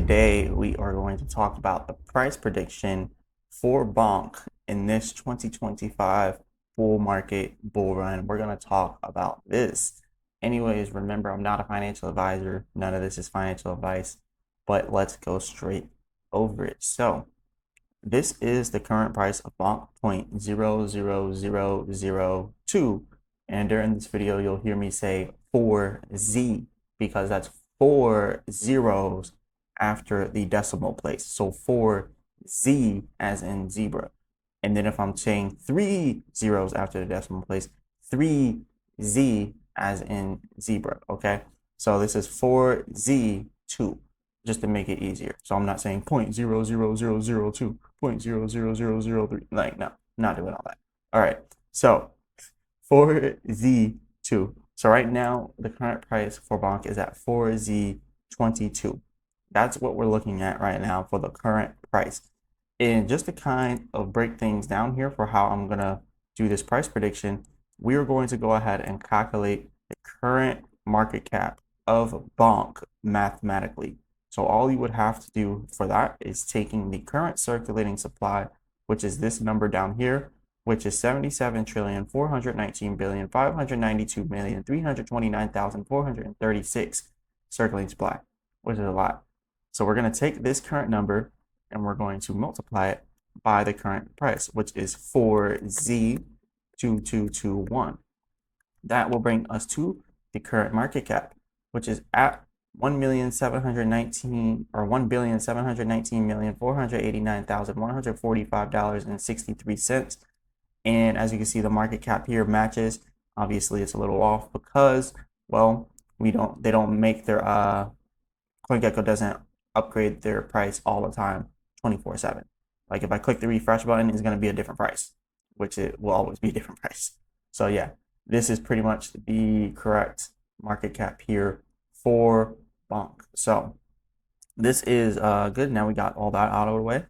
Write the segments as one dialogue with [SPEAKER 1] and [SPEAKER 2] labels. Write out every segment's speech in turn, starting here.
[SPEAKER 1] today we are going to talk about the price prediction for Bonk in this 2025 bull market bull run. We're going to talk about this. Anyways, remember, I'm not a financial advisor. None of this is financial advice, but let's go straight over it. So this is the current price of Bonk 0.00002. And during this video, you'll hear me say 4Z because that's 4 zeros after the decimal place. So 4Z as in zebra. And then if I'm saying 3 zeros after the decimal place, 3Z as in zebra. Okay. So this is 4Z2 just to make it easier. So I'm not saying 0.00002, 0.00003. Like, no, not doing all that. All right. So 4Z2. So right now, the current price for Bonk is at 4Z22. That's what we're looking at right now for the current price. And just to kind of break things down here for how I'm going to do this price prediction, we are going to go ahead and calculate the current market cap of Bonk mathematically. So all you would have to do for that is taking the current circulating supply, which is this number down here, which is 77,419,592,329,436 circulating supply, which is a lot. So we're going to take this current number and we're going to multiply it by the current price, which is 4Z2221. That will bring us to the current market cap, which is at 1,719,489,145.63. And as you can see, the market cap here matches. Obviously, it's a little off because, well, they don't make their CoinGecko doesn't upgrade their price all the time, 24/7. Like if I click the refresh button, it's going to be a different price, which it will always be a different price. So yeah, this is pretty much the correct market cap here for Bonk. So this is good. Now we got all that out of the way.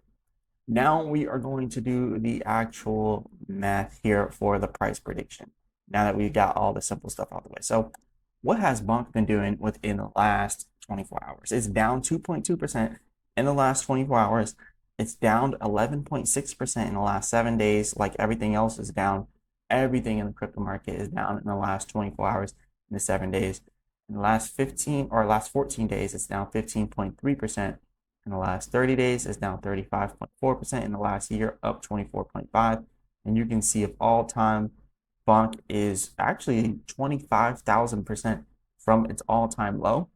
[SPEAKER 1] Now we are going to do the actual math here for the price prediction. Now that we got all the simple stuff out of the way. So what has Bonk been doing within the last 24 hours? It's down 2.2% in the last 24 hours. It's down 11.6% in the last 7 days. Like everything else is down. Everything in the crypto market is down in the last 24 hours in the 7 days. In the last 14 days, it's down 15.3%. In the last 30 days, it's down 35.4%. In the last year, up 24.5%. And you can see if all time, Bonk is actually 25,000% from its all-time low,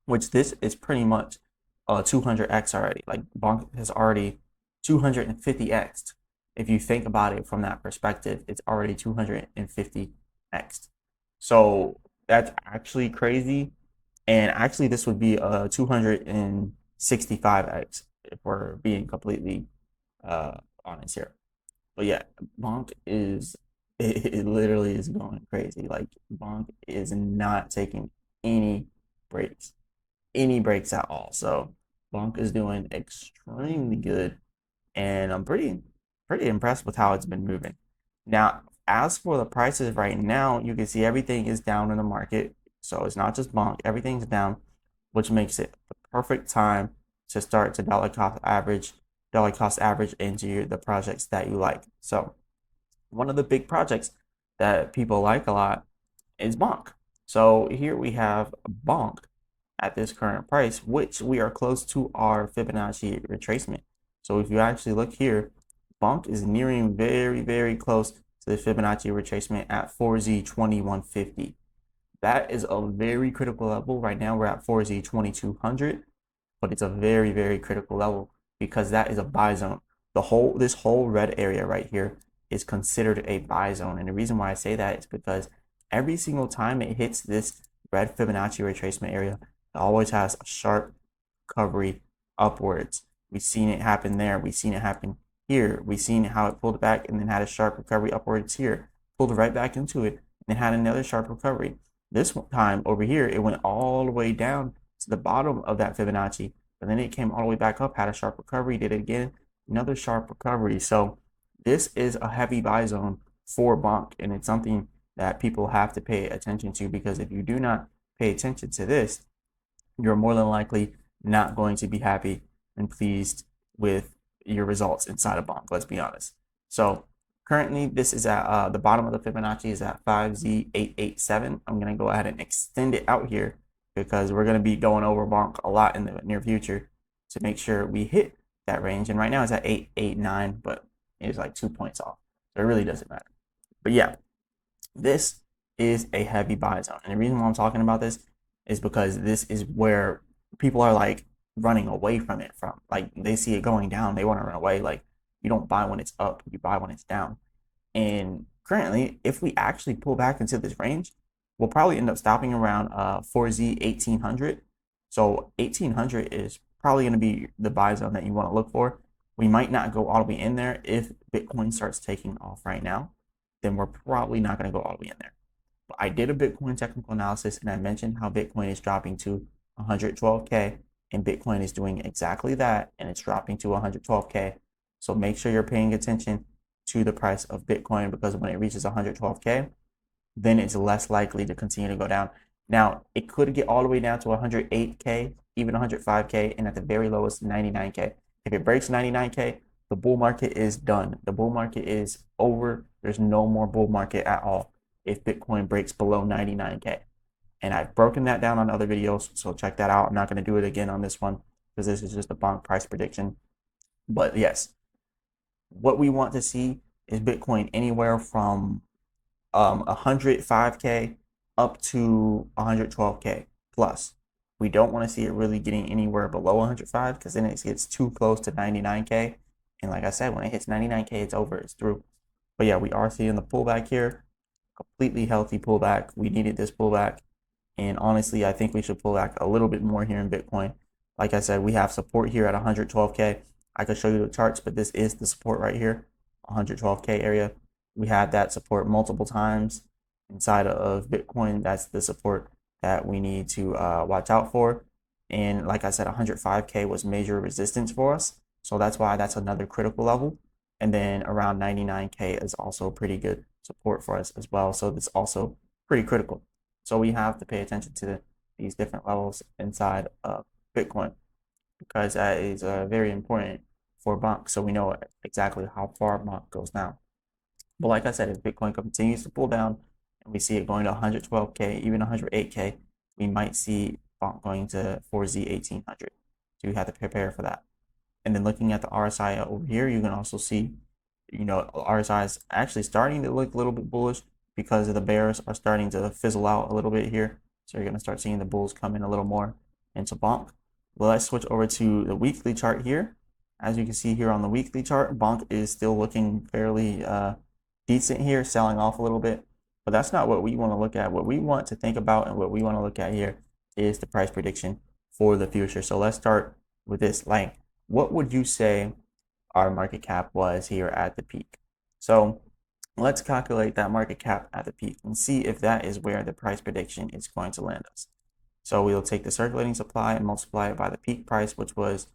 [SPEAKER 1] which this is pretty much 200x already. Like Bonk has already 250x'd. If you think about it from that perspective, it's already 250x'd. So that's actually crazy. And actually, this would be a 265x if we're being completely honest here. But yeah, Bonk is, it literally is going crazy. Like Bonk is not taking any breaks at all. So Bonk is doing extremely good. And I'm pretty impressed with how it's been moving. Now, as for the prices right now, you can see everything is down in the market. So it's not just Bonk, everything's down, which makes it the perfect time to start to dollar cost average into the projects that you like. So one of the big projects that people like a lot is Bonk. So here we have Bonk at this current price, which we are close to our Fibonacci retracement. So if you actually look here, Bonk is nearing very, very close to the Fibonacci retracement at 4Z2150. That is a very critical level. Right now we're at 4Z2200, but it's a very, very critical level because that is a buy zone. This whole red area right here is considered a buy zone. And the reason why I say that is because every single time it hits this red Fibonacci retracement area, it always has a sharp recovery upwards. We've seen it happen there. We've seen it happen here. We've seen how it pulled back and then had a sharp recovery upwards here, pulled right back into it, and then had another sharp recovery. This time over here, it went all the way down to the bottom of that Fibonacci, but then it came all the way back up, had a sharp recovery, did it again, another sharp recovery. So this is a heavy buy zone for Bonk, and it's something that people have to pay attention to, because if you do not pay attention to this, you're more than likely not going to be happy and pleased with your results inside of Bonk. Let's be honest. So currently, this is at the bottom of the Fibonacci is at 5Z887. I'm going to go ahead and extend it out here because we're going to be going over Bonk a lot in the near future to make sure we hit that range. And right now it's at 889, but it's like 2 points off. So it really doesn't matter. But yeah, this is a heavy buy zone. And the reason why I'm talking about this is because this is where people are like running away from it from. Like they see it going down, they want to run away. Like you don't buy when it's up, you buy when it's down. And currently, if we actually pull back into this range, we'll probably end up stopping around 4Z 1800. So 1800 is probably going to be the buy zone that you want to look for. We might not go all the way in there if Bitcoin starts taking off right now. Then we're probably not going to go all the way in there. But I did a Bitcoin technical analysis and I mentioned how Bitcoin is dropping to 112K and Bitcoin is doing exactly that and it's dropping to 112K. So make sure you're paying attention to the price of Bitcoin because when it reaches 112K, then it's less likely to continue to go down. Now, it could get all the way down to 108K, even 105K, and at the very lowest, 99K. If it breaks 99K, the bull market is done. The bull market is over. There's no more bull market at all if Bitcoin breaks below 99K. And I've broken that down on other videos, so check that out. I'm not going to do it again on this one because this is just a Bonk price prediction. But yes, what we want to see is Bitcoin anywhere from 105K up to 112K plus. We don't want to see it really getting anywhere below 105 because then it gets too close to 99K. And like I said, when it hits 99K, it's over, it's through. But yeah, we are seeing the pullback here. Completely healthy pullback. We needed this pullback. And honestly, I think we should pull back a little bit more here in Bitcoin. Like I said, we have support here at 112K. I could show you the charts, but this is the support right here, 112K area. We had that support multiple times inside of Bitcoin. That's the support that we need to watch out for. And like I said, 105K was major resistance for us. So that's why that's another critical level. And then around 99K is also pretty good support for us as well. So that's also pretty critical. So we have to pay attention to these different levels inside of Bitcoin because that is very important for Bonk. So we know exactly how far Bonk goes down. But like I said, if Bitcoin continues to pull down and we see it going to 112K, even 108K, we might see Bonk going to 4Z 1800. So you have to prepare for that. And then looking at the RSI over here, you can also see, RSI is actually starting to look a little bit bullish because the bears are starting to fizzle out a little bit here. So you're going to start seeing the bulls come in a little more into Bonk. Well, let's switch over to the weekly chart here. As you can see here on the weekly chart, Bonk is still looking fairly decent here, selling off a little bit. But that's not what we want to look at. What we want to think about and what we want to look at here is the price prediction for the future. So let's start with this. Like, what would you say our market cap was here at the peak? So let's calculate that market cap at the peak and see if that is where the price prediction is going to land us. So we'll take the circulating supply and multiply it by the peak price, which was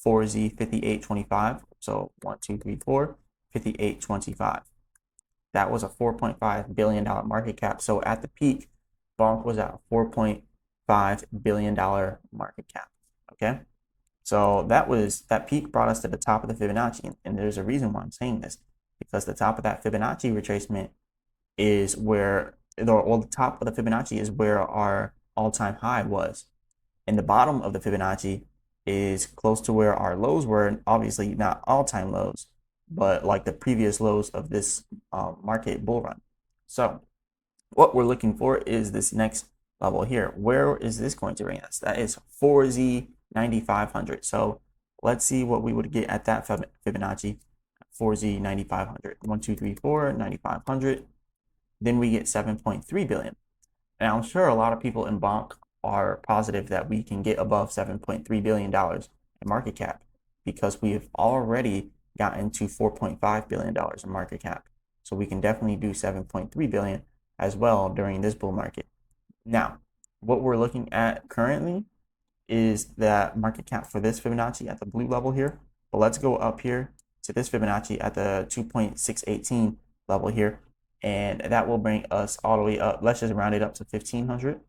[SPEAKER 1] 4Z 58.25. So 1, 2, 3, 4, 58.25. That was a $4.5 billion market cap. So at the peak, Bonk was at a $4.5 billion market cap. Okay. So that peak brought us to the top of the Fibonacci. And there's a reason why I'm saying this, because the top of that Fibonacci retracement is where, or the top of the Fibonacci is where our all-time high was. And the bottom of the Fibonacci is close to where our lows were, obviously not all-time lows, but like the previous lows of this market bull run. So what we're looking for is this next level here. Where is this going to bring us? That is 4Z 9500. So let's see what we would get at that Fibonacci. 4Z 9500. 1, 2, 3, 4, 9500. Then we get 7.3 billion. And I'm sure a lot of people in Bonk are positive that we can get above $7.3 billion in market cap because we have already gotten to $4.5 billion in market cap. So we can definitely do 7.3 billion as well during this bull market. Now, what we're looking at currently is that market cap for this Fibonacci at the blue level here. But let's go up here to this Fibonacci at the 2.618 level here. And that will bring us all the way up. Let's just round it up to 1500.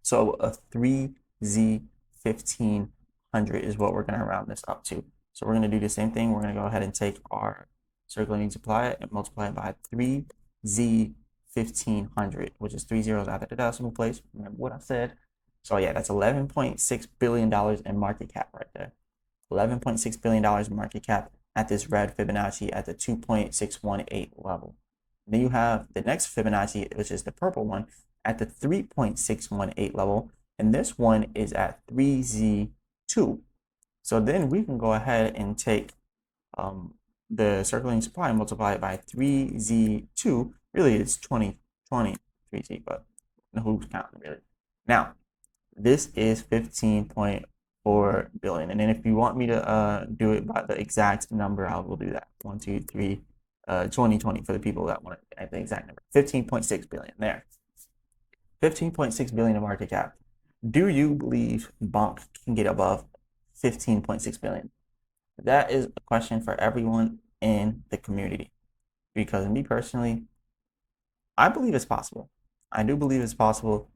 [SPEAKER 1] So a 3Z 1500 1500 is what we're going to round this up to. So we're going to do the same thing. We're going to go ahead and take our circulating supply and multiply it by 3Z 1500, which is 3 zeros after the decimal place. Remember what I said. So yeah, that's $11.6 billion in market cap right there. $11.6 billion in market cap at this red Fibonacci at the 2.618 level. Then you have the next Fibonacci, which is the purple one, at the 3.618 level, and this one is at 3Z2. So then we can go ahead and take the circulating supply and multiply it by 3Z2. Really, it's 3Z, but who's counting really? Now, this is 15.4 billion. And then if you want me to do it by the exact number, I will do that. 1, 2, 3, 2020 for the people that want it at the exact number. 15.6 billion there. 15.6 billion in market cap. Do you believe Bonk can get above 15.6 billion? That is a question for everyone in the community. Because me personally, I believe it's possible. I do believe it's possible.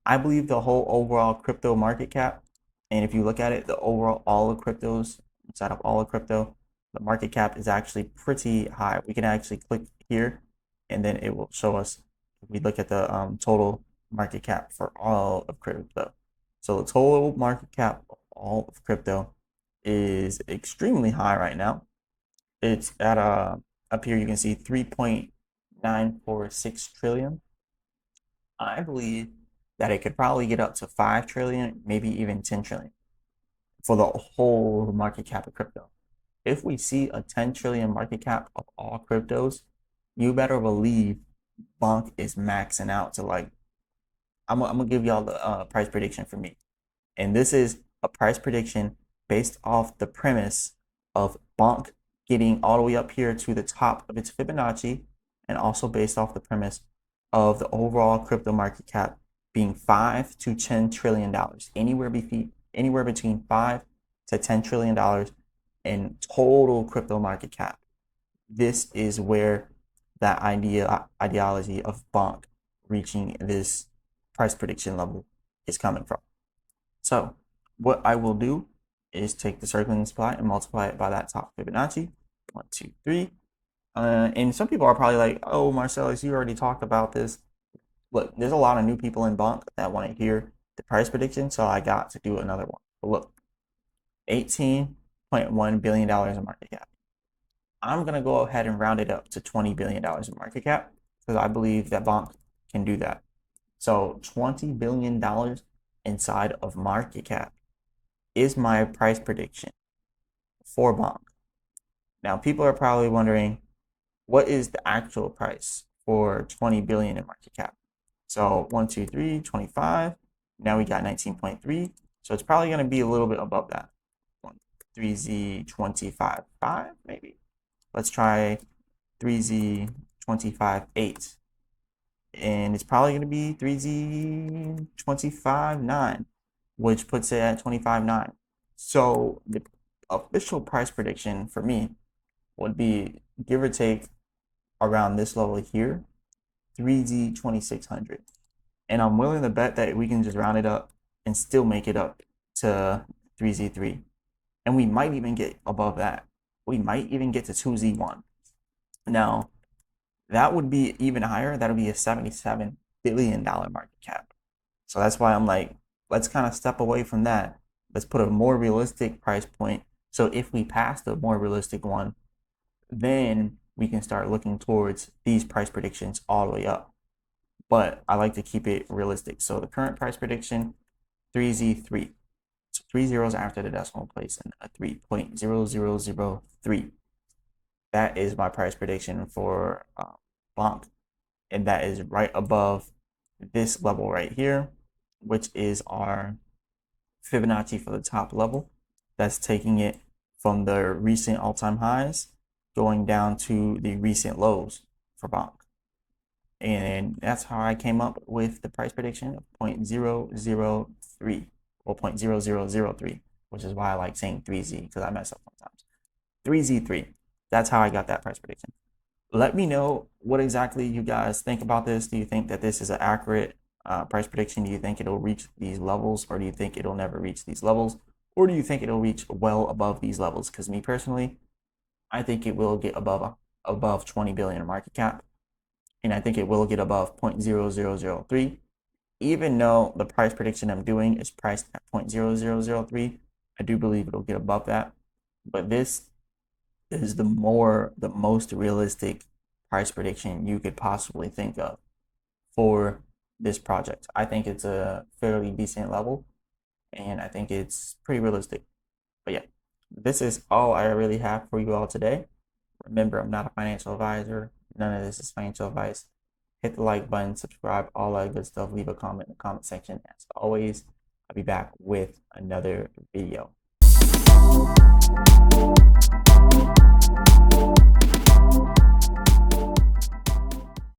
[SPEAKER 1] I believe the whole overall crypto market cap, and if you look at it, the overall all of cryptos, inside of all of crypto, the market cap is actually pretty high. We can actually click here, and then it will show us, if we look at the total market cap for all of crypto. So the total market cap of all of crypto is extremely high right now. It's at up here you can see 3.946 trillion. I believe that it could probably get up to 5 trillion, maybe even 10 trillion for the whole market cap of crypto. If we see a 10 trillion market cap of all cryptos, you better believe Bonk is maxing out to like, I'm gonna give y'all the price prediction for me. And this is a price prediction based off the premise of Bonk getting all the way up here to the top of its Fibonacci, and also based off the premise of the overall crypto market cap being $5 to $10 trillion, anywhere between $5 to $10 trillion in total crypto market cap. This is where that ideology of Bonk reaching this price prediction level is coming from. So what I will do is take the circulating supply and multiply it by that top Fibonacci. 1, 2, 3. And some people are probably like, oh, Marcellus, you already talked about this. Look, there's a lot of new people in Bonk that want to hear the price prediction, so I got to do another one. But look, $18.1 billion in market cap. I'm going to go ahead and round it up to $20 billion in market cap because I believe that Bonk can do that. So $20 billion inside of market cap is my price prediction for Bonk. Now, people are probably wondering, what is the actual price for 20 billion in market cap? So 1, 2, 3, 25. Now we got 19.3. So it's probably going to be a little bit above that. 3Z 25.5 maybe. Let's try 3Z 25.8. And it's probably going to be 3Z 25.9, which puts it at 25.9. So the official price prediction for me would be, give or take, around this level here, 3Z 2600. And I'm willing to bet that we can just round it up and still make it up to 3Z3. And we might even get above that. We might even get to 2Z1. Now, that would be even higher. That would be a $77 billion market cap. So that's why I'm like, let's kind of step away from that. Let's put a more realistic price point. So if we pass the more realistic one, then we can start looking towards these price predictions all the way up. But I like to keep it realistic. So the current price prediction, 3Z3. So 3 zeros after the decimal place and a 3.0003. That is my price prediction for Bonk. And that is right above this level right here, which is our Fibonacci for the top level. That's taking it from the recent all-time highs going down to the recent lows for Bonk. And that's how I came up with the price prediction of 0.003 or 0.0003, which is why I like saying 3Z because I mess up sometimes. 3Z3. That's how I got that price prediction. Let me know what exactly you guys think about this. Do you think that this is an accurate price prediction? Do you think it'll reach these levels, or do you think it'll never reach these levels? Or do you think it'll reach well above these levels? Because me personally, I think it will get above 20 billion market cap, and I think it will get above 0.0003. Even though the price prediction I'm doing is priced at 0.0003, I do believe it'll get above that. But this is the most realistic price prediction you could possibly think of for this project. I think it's a fairly decent level, and I think it's pretty realistic. But yeah, this is all I really have for you all today. Remember, I'm not a financial advisor. None of this is financial advice. Hit the like button, subscribe, all that good stuff. Leave a comment in the comment section. As always, I'll be back with another video.